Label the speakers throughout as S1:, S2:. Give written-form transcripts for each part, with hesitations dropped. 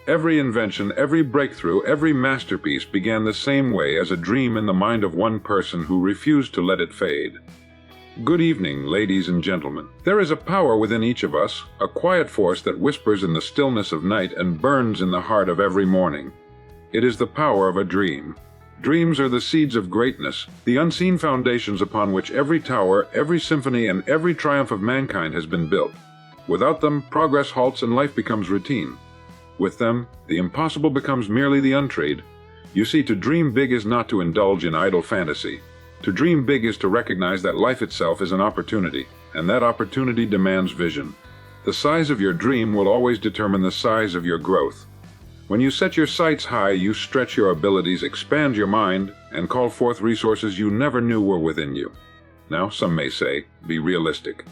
S1: Every invention, every breakthrough, every masterpiece began the same way, as a dream in the mind of one person who refused to let it fade. Good evening, ladies and gentlemen. There is a power within each of us, a quiet force that whispers in the stillness of night and burns in the heart of every morning. It is the power of a dream. Dreams are the seeds of greatness, the unseen foundations upon which every tower, every symphony, and every triumph of mankind has been built. Without them, progress halts and life becomes routine. With them, the impossible becomes merely the untried. You see, to dream big is not to indulge in idle fantasy. To dream big is to recognize that life itself is an opportunity, and that opportunity demands vision. The size of your dream will always determine the size of your growth. When you set your sights high, you stretch your abilities, expand your mind, and call forth resources you never knew were within you. Now, some may say, be realistic.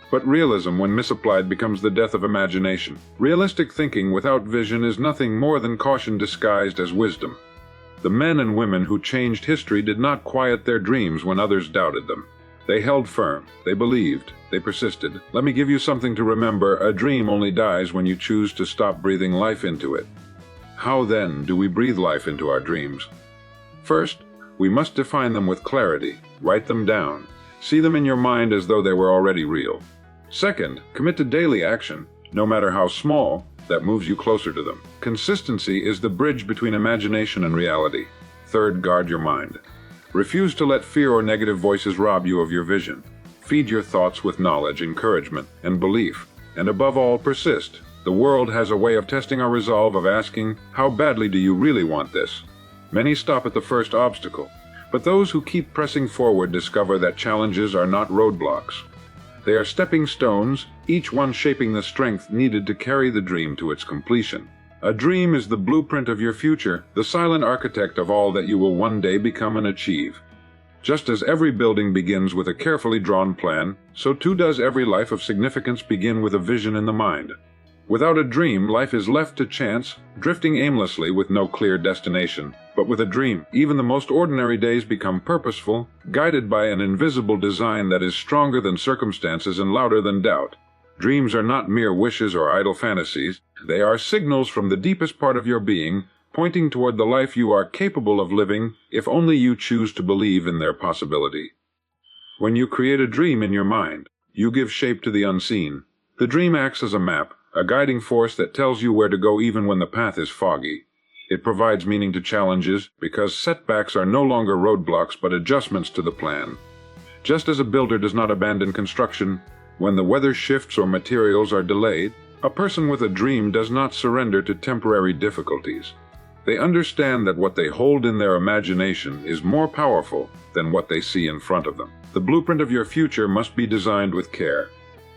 S1: But realism, when misapplied, becomes the death of imagination. Realistic thinking without vision is nothing more than caution disguised as wisdom. The men and women who changed history did not quiet their dreams when others doubted them. They held firm, they believed, they persisted. Let me give you something to remember: a dream only dies when you choose to stop breathing life into it. How then do we breathe life into our dreams? First, we must define them with clarity, write them down, see them in your mind as though they were already real. Second, commit to daily action, no matter how small, that moves you closer to them. Consistency is the bridge between imagination and reality. Third, guard your mind. Refuse to let fear or negative voices rob you of your vision. Feed your thoughts with knowledge, encouragement, and belief. And above all, persist. The world has a way of testing our resolve, of asking, how badly do you really want this? Many stop at the first obstacle, but those who keep pressing forward discover that challenges are not roadblocks. They are stepping stones, each one shaping the strength needed to carry the dream to its completion. A dream is the blueprint of your future, the silent architect of all that you will one day become and achieve. Just as every building begins with a carefully drawn plan, so too does every life of significance begin with a vision in the mind. Without a dream, life is left to chance, drifting aimlessly with no clear destination. But with a dream, even the most ordinary days become purposeful, guided by an invisible design that is stronger than circumstances and louder than doubt. Dreams are not mere wishes or idle fantasies. They are signals from the deepest part of your being, pointing toward the life you are capable of living if only you choose to believe in their possibility. When you create a dream in your mind, you give shape to the unseen. The dream acts as a map, a guiding force that tells you where to go even when the path is foggy. It provides meaning to challenges because setbacks are no longer roadblocks but adjustments to the plan. Just as a builder does not abandon construction when the weather shifts or materials are delayed, a person with a dream does not surrender to temporary difficulties. They understand that what they hold in their imagination is more powerful than what they see in front of them. The blueprint of your future must be designed with care.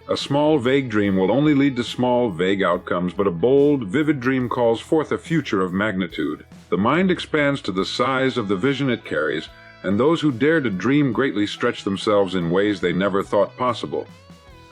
S1: A small, vague dream will only lead to small, vague outcomes, but a bold, vivid dream calls forth a future of magnitude. The mind expands to the size of the vision it carries, and those who dare to dream greatly stretch themselves in ways they never thought possible.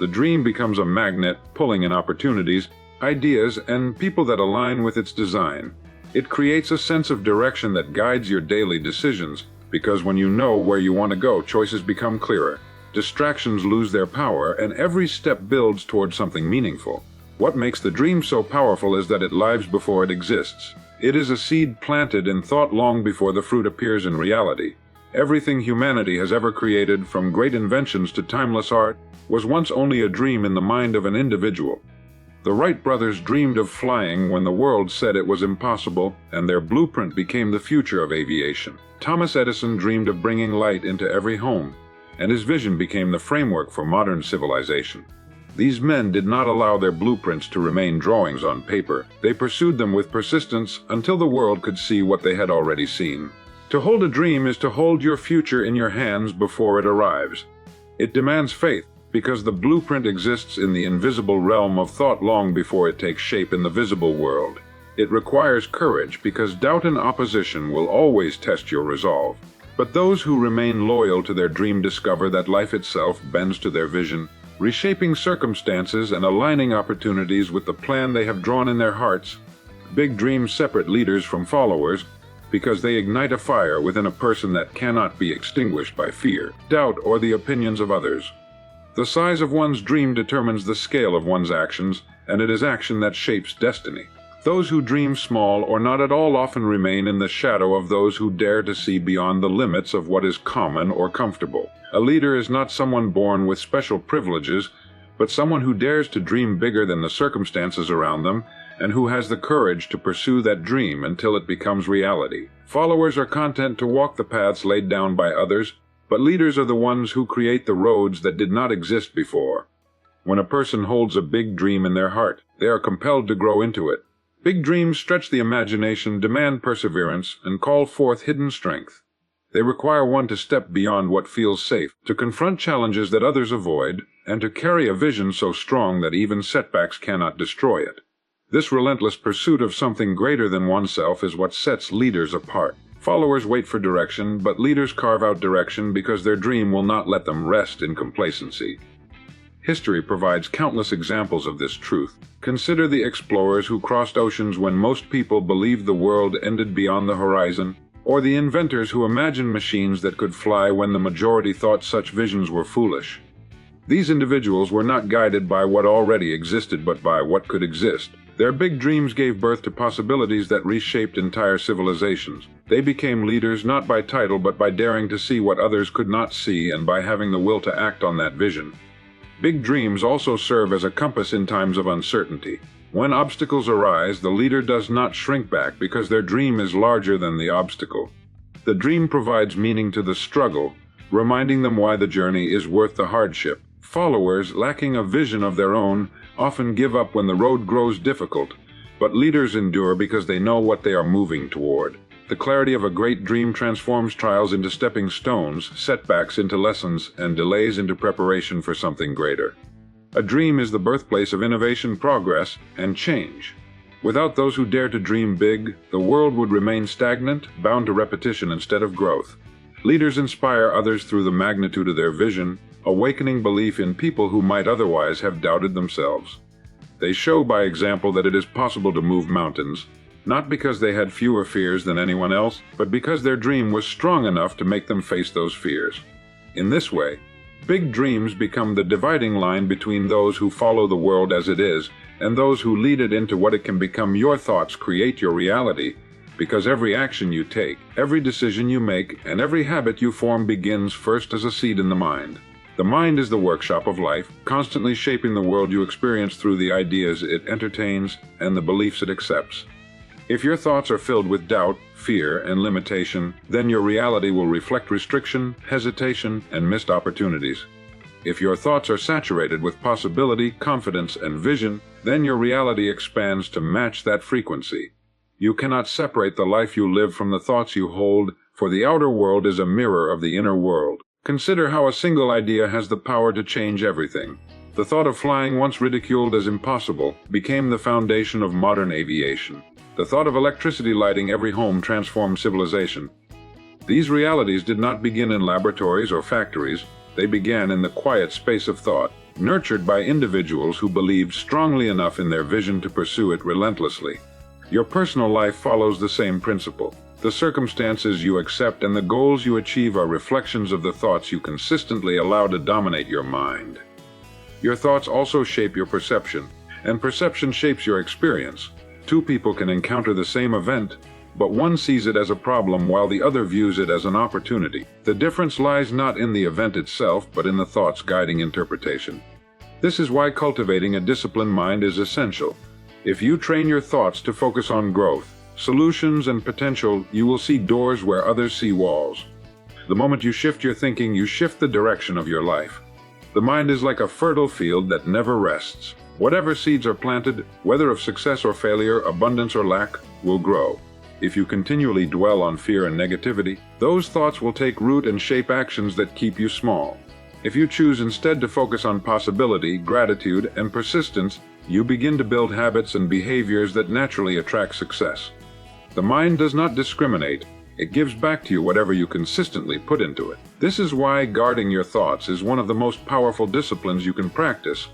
S1: The dream becomes a magnet, pulling in opportunities, ideas, and people that align with its design. It creates a sense of direction that guides your daily decisions, because when you know where you want to go, choices become clearer. Distractions lose their power, and every step builds towards something meaningful. What makes the dream so powerful is that it lives before it exists. It is a seed planted in thought long before the fruit appears in reality. Everything humanity has ever created, from great inventions to timeless art, was once only a dream in the mind of an individual. The Wright brothers dreamed of flying when the world said it was impossible, and their blueprint became the future of aviation. Thomas Edison dreamed of bringing light into every home, and his vision became the framework for modern civilization. These men did not allow their blueprints to remain drawings on paper. They pursued them with persistence until the world could see what they had already seen. To hold a dream is to hold your future in your hands before it arrives. It demands faith, because the blueprint exists in the invisible realm of thought long before it takes shape in the visible world. It requires courage, because doubt and opposition will always test your resolve. But those who remain loyal to their dream discover that life itself bends to their vision, reshaping circumstances and aligning opportunities with the plan they have drawn in their hearts. Big dreams separate leaders from followers because they ignite a fire within a person that cannot be extinguished by fear, doubt, or the opinions of others. The size of one's dream determines the scale of one's actions, and it is action that shapes destiny. Those who dream small or not at all often remain in the shadow of those who dare to see beyond the limits of what is common or comfortable. A leader is not someone born with special privileges, but someone who dares to dream bigger than the circumstances around them and who has the courage to pursue that dream until it becomes reality. Followers are content to walk the paths laid down by others, but leaders are the ones who create the roads that did not exist before. When a person holds a big dream in their heart, they are compelled to grow into it. Big dreams stretch the imagination, demand perseverance, and call forth hidden strength. They require one to step beyond what feels safe, to confront challenges that others avoid, and to carry a vision so strong that even setbacks cannot destroy it. This relentless pursuit of something greater than oneself is what sets leaders apart. Followers wait for direction, but leaders carve out direction because their dream will not let them rest in complacency. History provides countless examples of this truth. Consider the explorers who crossed oceans when most people believed the world ended beyond the horizon, or the inventors who imagined machines that could fly when the majority thought such visions were foolish. These individuals were not guided by what already existed but by what could exist. Their big dreams gave birth to possibilities that reshaped entire civilizations. They became leaders not by title but by daring to see what others could not see and by having the will to act on that vision. Big dreams also serve as a compass in times of uncertainty. When obstacles arise, the leader does not shrink back because their dream is larger than the obstacle. The dream provides meaning to the struggle, reminding them why the journey is worth the hardship. Followers, lacking a vision of their own, often give up when the road grows difficult, but leaders endure because they know what they are moving toward. The clarity of a great dream transforms trials into stepping stones, setbacks into lessons, and delays into preparation for something greater. A dream is the birthplace of innovation, progress, and change. Without those who dare to dream big, the world would remain stagnant, bound to repetition instead of growth. Leaders inspire others through the magnitude of their vision, awakening belief in people who might otherwise have doubted themselves. They show by example that it is possible to move mountains, not because they had fewer fears than anyone else, but because their dream was strong enough to make them face those fears. In this way, big dreams become the dividing line between those who follow the world as it is and those who lead it into what it can become. Your thoughts create your reality, because every action you take, every decision you make, and every habit you form begins first as a seed in the mind. The mind is the workshop of life, constantly shaping the world you experience through the ideas it entertains and the beliefs it accepts. If your thoughts are filled with doubt, fear, and limitation, then your reality will reflect restriction, hesitation, and missed opportunities. If your thoughts are saturated with possibility, confidence, and vision, then your reality expands to match that frequency. You cannot separate the life you live from the thoughts you hold, for the outer world is a mirror of the inner world. Consider how a single idea has the power to change everything. The thought of flying, once ridiculed as impossible, became the foundation of modern aviation. The thought of electricity lighting every home transformed civilization. These realities did not begin in laboratories or factories. They began in the quiet space of thought, nurtured by individuals who believed strongly enough in their vision to pursue it relentlessly. Your personal life follows the same principle. The circumstances you accept and the goals you achieve are reflections of the thoughts you consistently allow to dominate your mind. Your thoughts also shape your perception, and perception shapes your experience. Two people can encounter the same event, but one sees it as a problem while the other views it as an opportunity. The difference lies not in the event itself, but in the thoughts guiding interpretation. This is why cultivating a disciplined mind is essential. If you train your thoughts to focus on growth, solutions, and potential, you will see doors where others see walls. The moment you shift your thinking, you shift the direction of your life. The mind is like a fertile field that never rests. Whatever seeds are planted, whether of success or failure, abundance or lack, will grow. If you continually dwell on fear and negativity, those thoughts will take root and shape actions that keep you small. If you choose instead to focus on possibility, gratitude, and persistence, you begin to build habits and behaviors that naturally attract success. The mind does not discriminate. It gives back to you whatever you consistently put into it. This is why guarding your thoughts is one of the most powerful disciplines you can practice.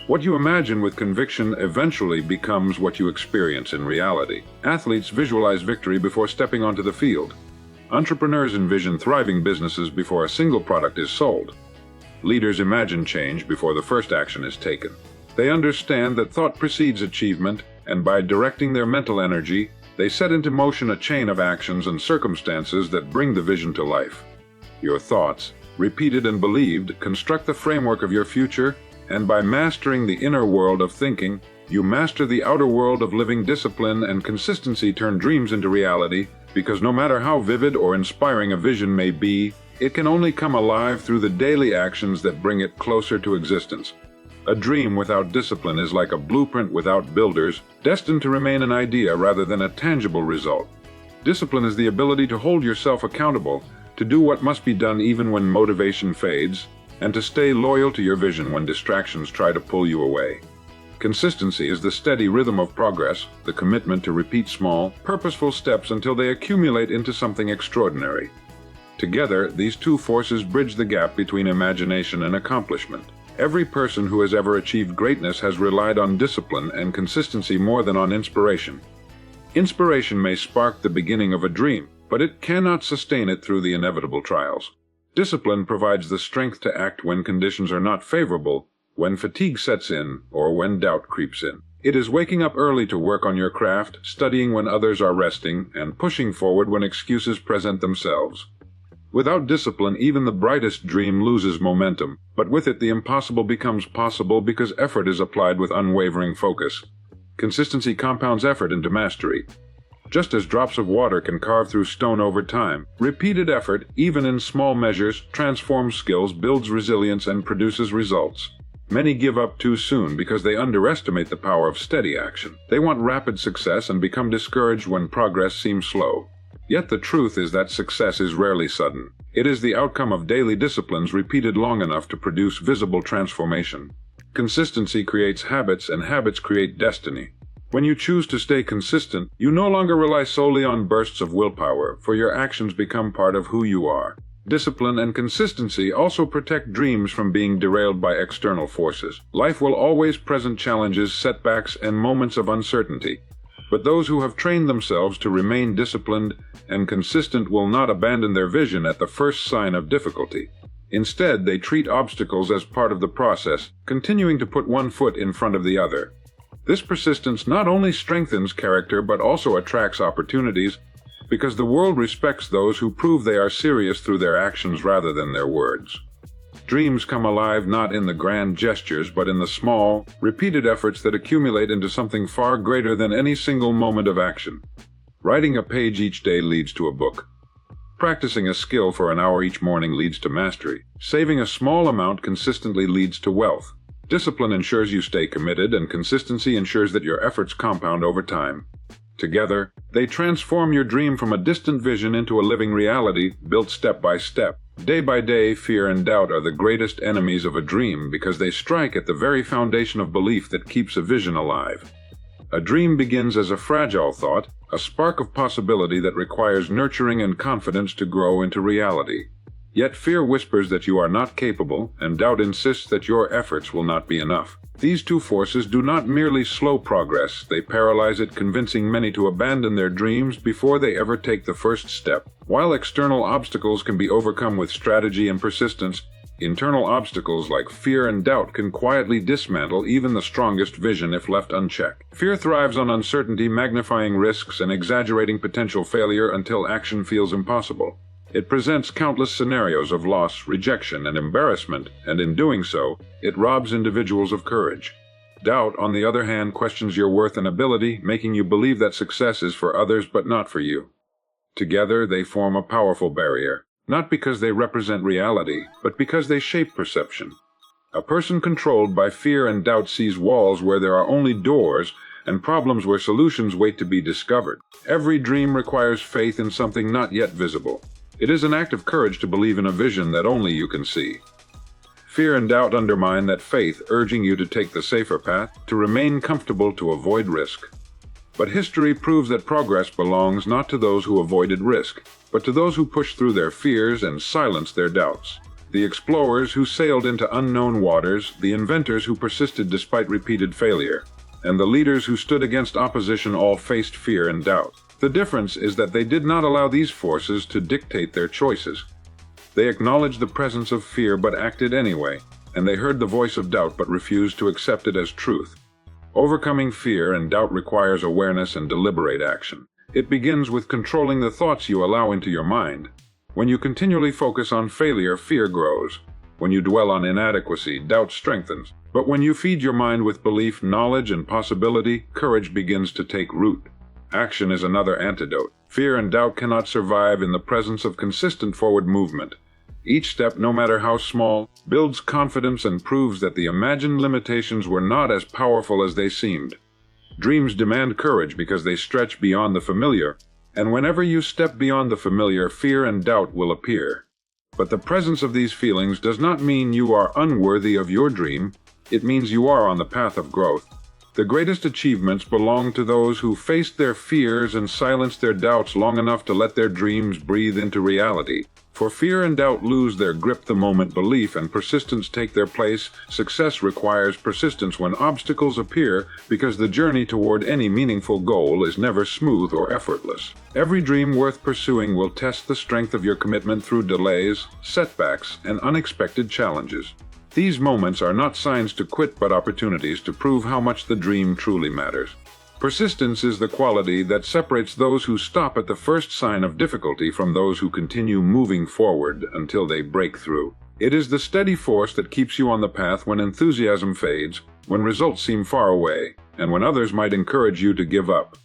S1: What you imagine with conviction eventually becomes what you experience in reality. Athletes visualize victory before stepping onto the field. Entrepreneurs envision thriving businesses before a single product is sold. Leaders imagine change before the first action is taken. They understand that thought precedes achievement, and by directing their mental energy, they set into motion a chain of actions and circumstances that bring the vision to life. Your thoughts, repeated and believed, construct the framework of your future, and by mastering the inner world of thinking, you master the outer world of living. Discipline and consistency turn dreams into reality, because no matter how vivid or inspiring a vision may be, it can only come alive through the daily actions that bring it closer to existence. A dream without discipline is like a blueprint without builders, destined to remain an idea rather than a tangible result. Discipline is the ability to hold yourself accountable, to do what must be done even when motivation fades, and to stay loyal to your vision when distractions try to pull you away. Consistency is the steady rhythm of progress, the commitment to repeat small, purposeful steps until they accumulate into something extraordinary. Together, these two forces bridge the gap between imagination and accomplishment. Every person who has ever achieved greatness has relied on discipline and consistency more than on inspiration. Inspiration may spark the beginning of a dream, but it cannot sustain it through the inevitable trials. Discipline provides the strength to act when conditions are not favorable, when fatigue sets in, or when doubt creeps in. It is waking up early to work on your craft, studying when others are resting, and pushing forward when excuses present themselves. Without discipline, even the brightest dream loses momentum, but with it the impossible becomes possible because effort is applied with unwavering focus. Consistency compounds effort into mastery. Just as drops of water can carve through stone over time, repeated effort, even in small measures, transforms skills, builds resilience, and produces results. Many give up too soon because they underestimate the power of steady action. They want rapid success and become discouraged when progress seems slow. Yet the truth is that success is rarely sudden. It is the outcome of daily disciplines repeated long enough to produce visible transformation. Consistency creates habits, and habits create destiny. When you choose to stay consistent, you no longer rely solely on bursts of willpower, for your actions become part of who you are. Discipline and consistency also protect dreams from being derailed by external forces. Life will always present challenges, setbacks, and moments of uncertainty. But those who have trained themselves to remain disciplined and consistent will not abandon their vision at the first sign of difficulty. Instead, they treat obstacles as part of the process, continuing to put one foot in front of the other. This persistence not only strengthens character but also attracts opportunities, because the world respects those who prove they are serious through their actions rather than their words. Dreams come alive not in the grand gestures but in the small, repeated efforts that accumulate into something far greater than any single moment of action. Writing a page each day leads to a book. Practicing a skill for an hour each morning leads to mastery. Saving a small amount consistently leads to wealth. Discipline ensures you stay committed, and consistency ensures that your efforts compound over time. Together, they transform your dream from a distant vision into a living reality, built step by step. Day by day, fear and doubt are the greatest enemies of a dream because they strike at the very foundation of belief that keeps a vision alive. A dream begins as a fragile thought, a spark of possibility that requires nurturing and confidence to grow into reality. Yet fear whispers that you are not capable, and doubt insists that your efforts will not be enough. These two forces do not merely slow progress, they paralyze it, convincing many to abandon their dreams before they ever take the first step. While external obstacles can be overcome with strategy and persistence, internal obstacles like fear and doubt can quietly dismantle even the strongest vision if left unchecked. Fear thrives on uncertainty, magnifying risks and exaggerating potential failure until action feels impossible. It presents countless scenarios of loss, rejection, and embarrassment, and in doing so, it robs individuals of courage. Doubt, on the other hand, questions your worth and ability, making you believe that success is for others but not for you. Together, they form a powerful barrier, not because they represent reality, but because they shape perception. A person controlled by fear and doubt sees walls where there are only doors, and problems where solutions wait to be discovered. Every dream requires faith in something not yet visible. It is an act of courage to believe in a vision that only you can see. Fear and doubt undermine that faith, urging you to take the safer path, to remain comfortable, to avoid risk. But history proves that progress belongs not to those who avoided risk, but to those who pushed through their fears and silenced their doubts. The explorers who sailed into unknown waters, the inventors who persisted despite repeated failure, and the leaders who stood against opposition all faced fear and doubt. The difference is that they did not allow these forces to dictate their choices. They acknowledged the presence of fear but acted anyway, and they heard the voice of doubt but refused to accept it as truth. Overcoming fear and doubt requires awareness and deliberate action. It begins with controlling the thoughts you allow into your mind. When you continually focus on failure, fear grows. When you dwell on inadequacy, doubt strengthens. But when you feed your mind with belief, knowledge, and possibility, courage begins to take root. Action is another antidote. Fear and doubt cannot survive in the presence of consistent forward movement. Each step, no matter how small, builds confidence and proves that the imagined limitations were not as powerful as they seemed. Dreams demand courage because they stretch beyond the familiar, and whenever you step beyond the familiar, fear and doubt will appear. But the presence of these feelings does not mean you are unworthy of your dream. It means you are on the path of growth. The greatest achievements belong to those who faced their fears and silenced their doubts long enough to let their dreams breathe into reality. For fear and doubt lose their grip the moment belief and persistence take their place. Success requires persistence when obstacles appear, because the journey toward any meaningful goal is never smooth or effortless. Every dream worth pursuing will test the strength of your commitment through delays, setbacks, and unexpected challenges. These moments are not signs to quit but opportunities to prove how much the dream truly matters. Persistence is the quality that separates those who stop at the first sign of difficulty from those who continue moving forward until they break through. It is the steady force that keeps you on the path when enthusiasm fades, when results seem far away, and when others might encourage you to give up.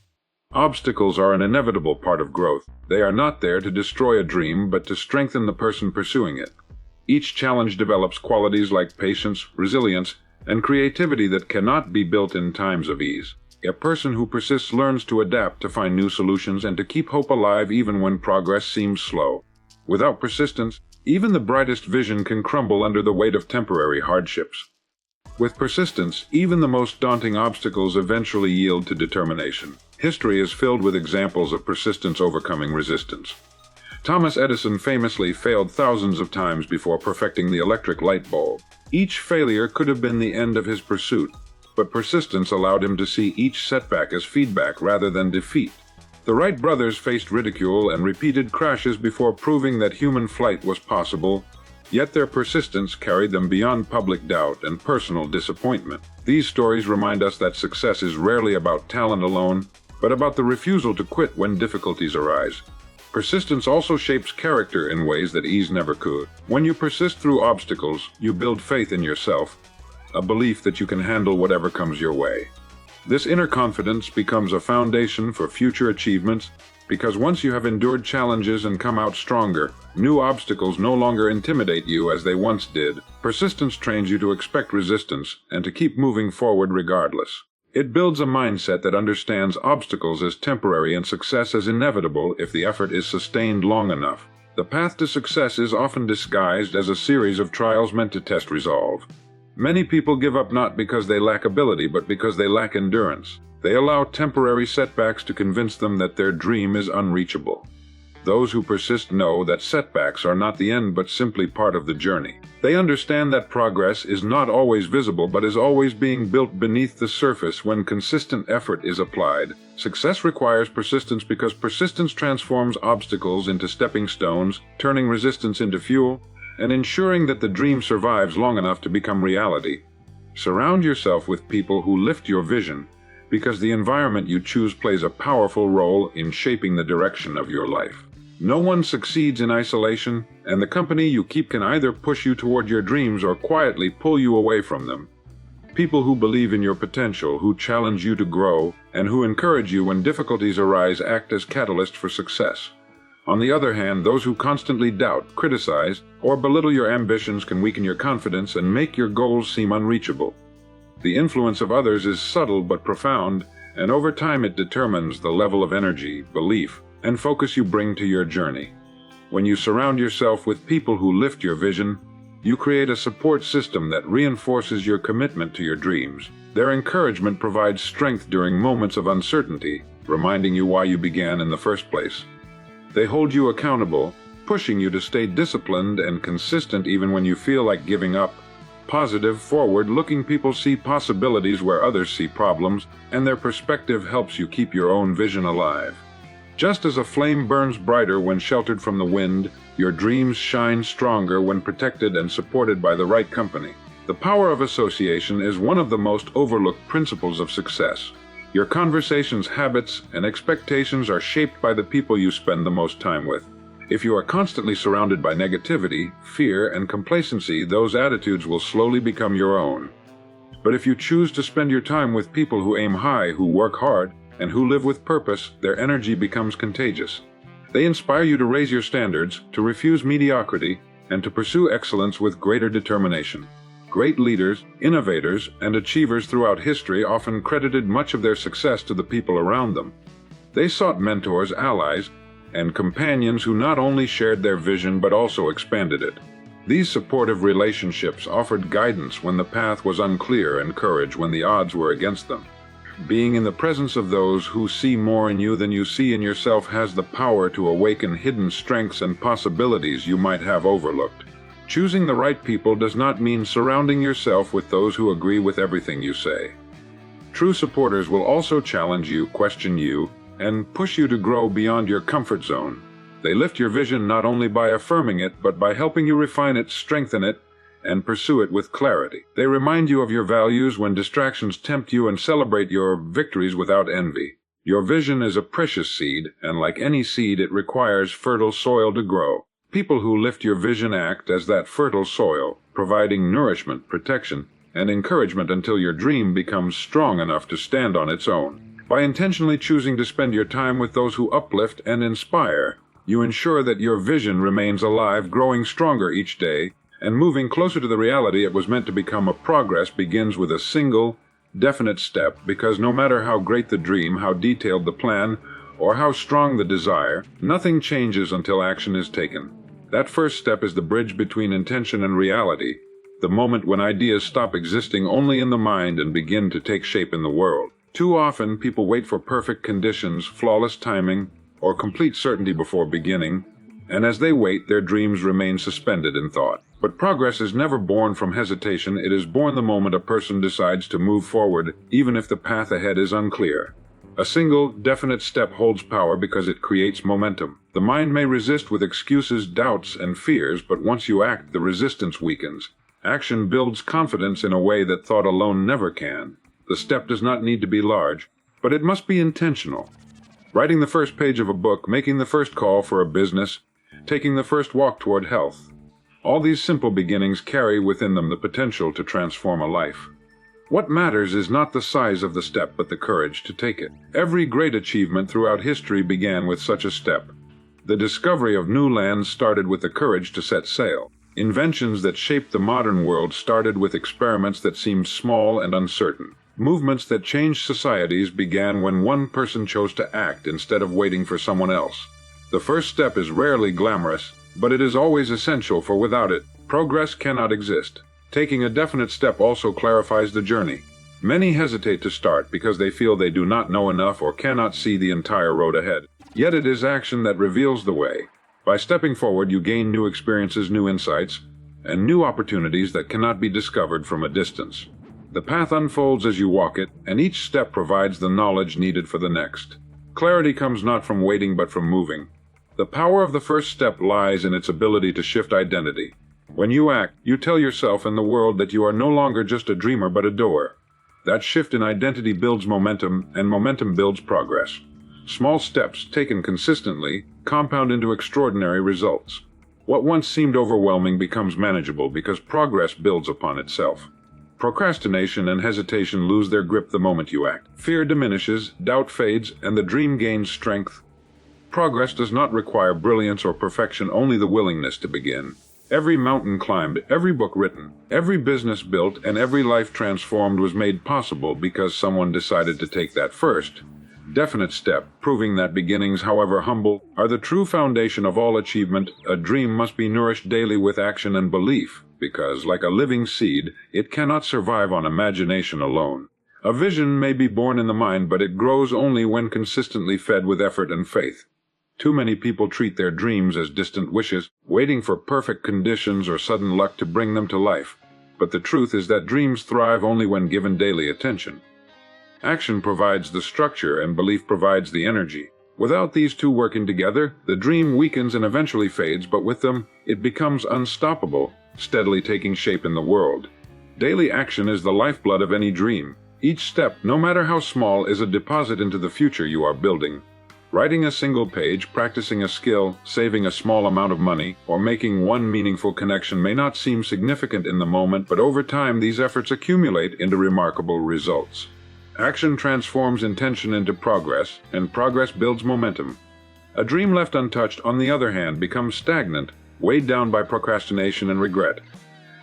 S1: Obstacles are an inevitable part of growth. They are not there to destroy a dream, but to strengthen the person pursuing it. Each challenge develops qualities like patience, resilience, and creativity that cannot be built in times of ease. A person who persists learns to adapt, to find new solutions, and to keep hope alive even when progress seems slow. Without persistence, even the brightest vision can crumble under the weight of temporary hardships. With persistence, even the most daunting obstacles eventually yield to determination. History is filled with examples of persistence overcoming resistance. Thomas Edison famously failed thousands of times before perfecting the electric light bulb. Each failure could have been the end of his pursuit, but persistence allowed him to see each setback as feedback rather than defeat. The Wright brothers faced ridicule and repeated crashes before proving that human flight was possible, yet their persistence carried them beyond public doubt and personal disappointment. These stories remind us that success is rarely about talent alone, but about the refusal to quit when difficulties arise. Persistence also shapes character in ways that ease never could. When you persist through obstacles, you build faith in yourself, a belief that you can handle whatever comes your way. This inner confidence becomes a foundation for future achievements, because once you have endured challenges and come out stronger, new obstacles no longer intimidate you as they once did. Persistence trains you to expect resistance and to keep moving forward regardless. It builds a mindset that understands obstacles as temporary and success as inevitable if the effort is sustained long enough. The path to success is often disguised as a series of trials meant to test resolve. Many people give up not because they lack ability, but because they lack endurance. They allow temporary setbacks to convince them that their dream is unreachable. Those who persist know that setbacks are not the end but simply part of the journey. They understand that progress is not always visible but is always being built beneath the surface when consistent effort is applied. Success requires persistence because persistence transforms obstacles into stepping stones, turning resistance into fuel, and ensuring that the dream survives long enough to become reality. Surround yourself with people who lift your vision, because the environment you choose plays a powerful role in shaping the direction of your life. No one succeeds in isolation, and the company you keep can either push you toward your dreams or quietly pull you away from them. People who believe in your potential, who challenge you to grow, and who encourage you when difficulties arise act as catalysts for success. On the other hand, those who constantly doubt, criticize, or belittle your ambitions can weaken your confidence and make your goals seem unreachable. The influence of others is subtle but profound, and over time it determines the level of energy, belief, and focus you bring to your journey. When you surround yourself with people who lift your vision, you create a support system that reinforces your commitment to your dreams. Their encouragement provides strength during moments of uncertainty, reminding you why you began in the first place. They hold you accountable, pushing you to stay disciplined and consistent even when you feel like giving up. Positive, forward-looking people see possibilities where others see problems, and their perspective helps you keep your own vision alive. Just as a flame burns brighter when sheltered from the wind, your dreams shine stronger when protected and supported by the right company. The power of association is one of the most overlooked principles of success. Your conversations, habits, and expectations are shaped by the people you spend the most time with. If you are constantly surrounded by negativity, fear, and complacency, those attitudes will slowly become your own. But if you choose to spend your time with people who aim high, who work hard, and who live with purpose, their energy becomes contagious. They inspire you to raise your standards, to refuse mediocrity, and to pursue excellence with greater determination. Great leaders, innovators, and achievers throughout history often credited much of their success to the people around them. They sought mentors, allies, and companions who not only shared their vision but also expanded it. These supportive relationships offered guidance when the path was unclear and courage when the odds were against them. Being in the presence of those who see more in you than you see in yourself has the power to awaken hidden strengths and possibilities you might have overlooked. Choosing the right people does not mean surrounding yourself with those who agree with everything you say. True supporters will also challenge you, question you, and push you to grow beyond your comfort zone. They lift your vision not only by affirming it, but by helping you refine it, strengthen it, and pursue it with clarity. They remind you of your values when distractions tempt you and celebrate your victories without envy. Your vision is a precious seed, and like any seed, it requires fertile soil to grow. People who lift your vision act as that fertile soil, providing nourishment, protection, and encouragement until your dream becomes strong enough to stand on its own. By intentionally choosing to spend your time with those who uplift and inspire, you ensure that your vision remains alive, growing stronger each day, and moving closer to the reality it was meant to become. A progress begins with a single, definite step, because no matter how great the dream, how detailed the plan, or how strong the desire, nothing changes until action is taken. That first step is the bridge between intention and reality, the moment when ideas stop existing only in the mind and begin to take shape in the world. Too often, people wait for perfect conditions, flawless timing, or complete certainty before beginning, and as they wait, their dreams remain suspended in thought. But progress is never born from hesitation. It is born the moment a person decides to move forward, even if the path ahead is unclear. A single, definite step holds power because it creates momentum. The mind may resist with excuses, doubts, and fears, but once you act, the resistance weakens. Action builds confidence in a way that thought alone never can. The step does not need to be large, but it must be intentional. Writing the first page of a book, making the first call for a business, taking the first walk toward health. All these simple beginnings carry within them the potential to transform a life. What matters is not the size of the step, but the courage to take it. Every great achievement throughout history began with such a step. The discovery of new lands started with the courage to set sail. Inventions that shaped the modern world started with experiments that seemed small and uncertain. Movements that changed societies began when one person chose to act instead of waiting for someone else. The first step is rarely glamorous, but it is always essential, for without it, progress cannot exist. Taking a definite step also clarifies the journey. Many hesitate to start because they feel they do not know enough or cannot see the entire road ahead. Yet it is action that reveals the way. By stepping forward, you gain new experiences, new insights, and new opportunities that cannot be discovered from a distance. The path unfolds as you walk it, and each step provides the knowledge needed for the next. Clarity comes not from waiting but from moving. The power of the first step lies in its ability to shift identity. When you act, you tell yourself and the world that you are no longer just a dreamer but a doer. That shift in identity builds momentum, and momentum builds progress. Small steps, taken consistently, compound into extraordinary results. What once seemed overwhelming becomes manageable because progress builds upon itself. Procrastination and hesitation lose their grip the moment you act. Fear diminishes, doubt fades, and the dream gains strength. Progress does not require brilliance or perfection, only the willingness to begin. Every mountain climbed, every book written, every business built, and every life transformed was made possible because someone decided to take that first definite step, proving that beginnings, however humble, are the true foundation of all achievement. A dream must be nourished daily with action and belief, because, like a living seed, it cannot survive on imagination alone. A vision may be born in the mind, but it grows only when consistently fed with effort and faith. Too many people treat their dreams as distant wishes, waiting for perfect conditions or sudden luck to bring them to life. But the truth is that dreams thrive only when given daily attention. Action provides the structure and belief provides the energy. Without these two working together, the dream weakens and eventually fades, but with them, it becomes unstoppable, steadily taking shape in the world. Daily action is the lifeblood of any dream. Each step, no matter how small, is a deposit into the future you are building. Writing a single page, practicing a skill, saving a small amount of money, or making one meaningful connection may not seem significant in the moment, but over time these efforts accumulate into remarkable results. Action transforms intention into progress, and progress builds momentum. A dream left untouched, on the other hand, becomes stagnant, weighed down by procrastination and regret.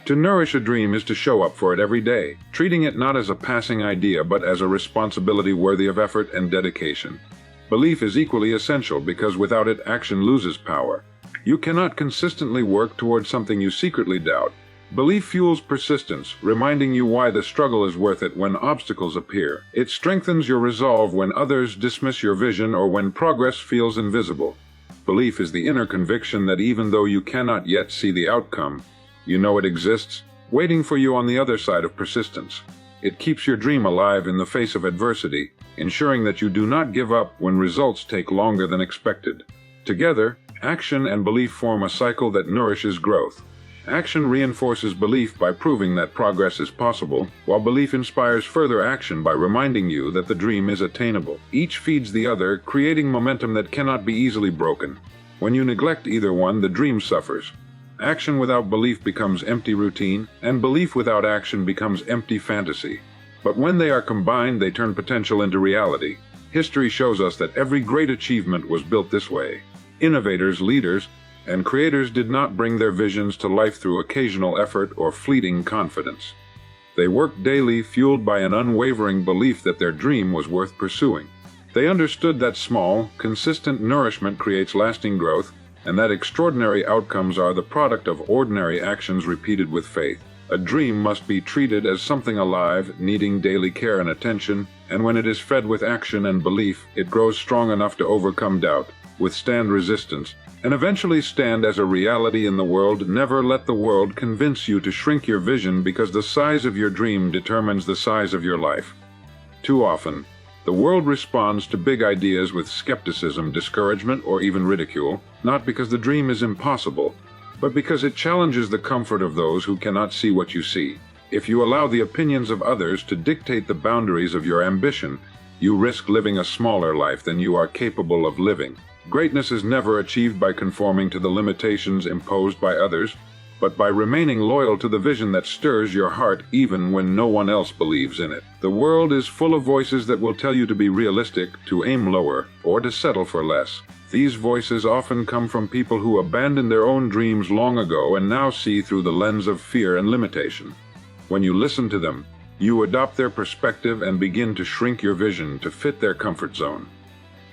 S1: To nourish a dream is to show up for it every day, treating it not as a passing idea but as a responsibility worthy of effort and dedication. Belief is equally essential because without it, action loses power. You cannot consistently work towards something you secretly doubt. Belief fuels persistence, reminding you why the struggle is worth it when obstacles appear. It strengthens your resolve when others dismiss your vision or when progress feels invisible. Belief is the inner conviction that even though you cannot yet see the outcome, you know it exists, waiting for you on the other side of persistence. It keeps your dream alive in the face of adversity, ensuring that you do not give up when results take longer than expected. Together, action and belief form a cycle that nourishes growth. Action reinforces belief by proving that progress is possible, while belief inspires further action by reminding you that the dream is attainable. Each feeds the other, creating momentum that cannot be easily broken. When you neglect either one, the dream suffers. Action without belief becomes empty routine, and belief without action becomes empty fantasy. But when they are combined, they turn potential into reality. History shows us that every great achievement was built this way. Innovators, leaders, and creators did not bring their visions to life through occasional effort or fleeting confidence. They worked daily, fueled by an unwavering belief that their dream was worth pursuing. They understood that small, consistent nourishment creates lasting growth, and that extraordinary outcomes are the product of ordinary actions repeated with faith. A dream must be treated as something alive, needing daily care and attention, and when it is fed with action and belief, it grows strong enough to overcome doubt, withstand resistance, and eventually stand as a reality in the world. Never let the world convince you to shrink your vision because the size of your dream determines the size of your life. Too often, the world responds to big ideas with skepticism, discouragement, or even ridicule, not because the dream is impossible, but because it challenges the comfort of those who cannot see what you see. If you allow the opinions of others to dictate the boundaries of your ambition, you risk living a smaller life than you are capable of living. Greatness is never achieved by conforming to the limitations imposed by others, but by remaining loyal to the vision that stirs your heart even when no one else believes in it. The world is full of voices that will tell you to be realistic, to aim lower, or to settle for less. These voices often come from people who abandoned their own dreams long ago and now see through the lens of fear and limitation. When you listen to them, you adopt their perspective and begin to shrink your vision to fit their comfort zone.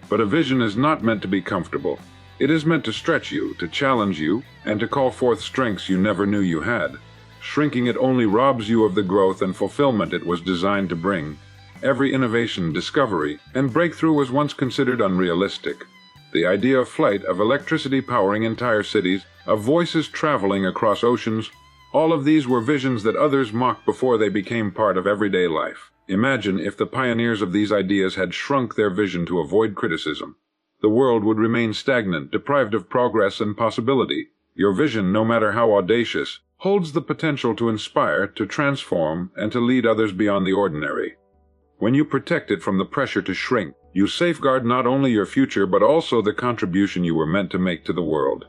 S1: But a vision is not meant to be comfortable. It is meant to stretch you, to challenge you, and to call forth strengths you never knew you had. Shrinking it only robs you of the growth and fulfillment it was designed to bring. Every innovation, discovery, and breakthrough was once considered unrealistic. The idea of flight, of electricity powering entire cities, of voices traveling across oceans, all of these were visions that others mocked before they became part of everyday life. Imagine if the pioneers of these ideas had shrunk their vision to avoid criticism. The world would remain stagnant, deprived of progress and possibility. Your vision, no matter how audacious, holds the potential to inspire, to transform, and to lead others beyond the ordinary. When you protect it from the pressure to shrink, you safeguard not only your future but also the contribution you were meant to make to the world.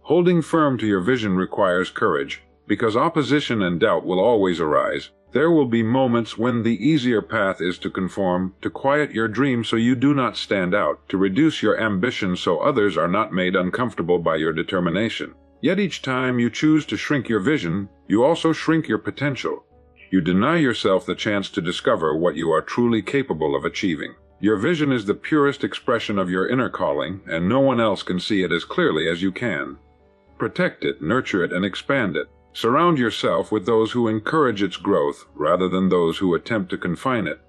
S1: Holding firm to your vision requires courage, because opposition and doubt will always arise. There will be moments when the easier path is to conform, to quiet your dream so you do not stand out, to reduce your ambition so others are not made uncomfortable by your determination. Yet each time you choose to shrink your vision, you also shrink your potential. You deny yourself the chance to discover what you are truly capable of achieving. Your vision is the purest expression of your inner calling, and no one else can see it as clearly as you can. Protect it, nurture it, and expand it. Surround yourself with those who encourage its growth rather than those who attempt to confine it.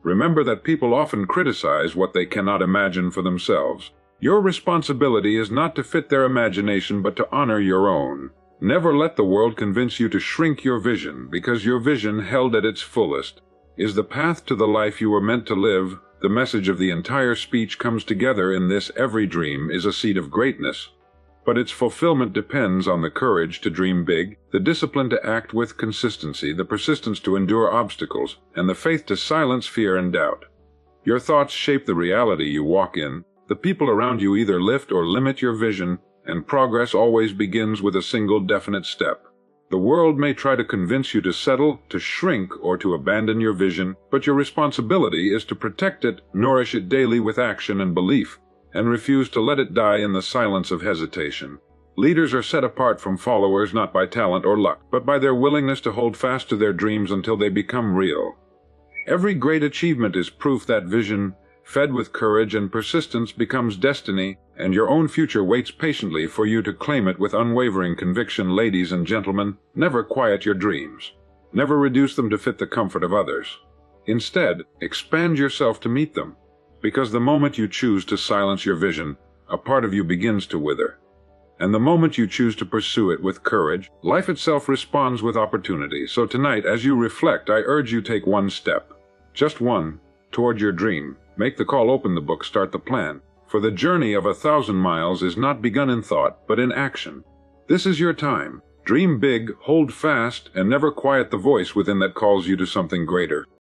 S1: Remember that people often criticize what they cannot imagine for themselves. Your responsibility is not to fit their imagination but to honor your own. Never let the world convince you to shrink your vision, because your vision, held at its fullest, is the path to the life you were meant to live. The message of the entire speech comes together in this: every dream is a seed of greatness. But its fulfillment depends on the courage to dream big, the discipline to act with consistency, the persistence to endure obstacles, and the faith to silence fear and doubt. Your thoughts shape the reality you walk in. The people around you either lift or limit your vision, and progress always begins with a single definite step. The world may try to convince you to settle, to shrink, or to abandon your vision, but your responsibility is to protect it, nourish it daily with action and belief, and refuse to let it die in the silence of hesitation. Leaders are set apart from followers not by talent or luck, but by their willingness to hold fast to their dreams until they become real. Every great achievement is proof that vision, fed with courage and persistence, becomes destiny, and your own future waits patiently for you to claim it with unwavering conviction. Ladies and gentlemen, never quiet your dreams. Never reduce them to fit the comfort of others. Instead, expand yourself to meet them, because the moment you choose to silence your vision, a part of you begins to wither. And the moment you choose to pursue it with courage, life itself responds with opportunity. So tonight, as you reflect, I urge you take one step, just one, toward your dream. Make the call, open the book, start the plan. For the journey of 1,000 miles is not begun in thought, but in action. This is your time. Dream big, hold fast, and never quiet the voice within that calls you to something greater.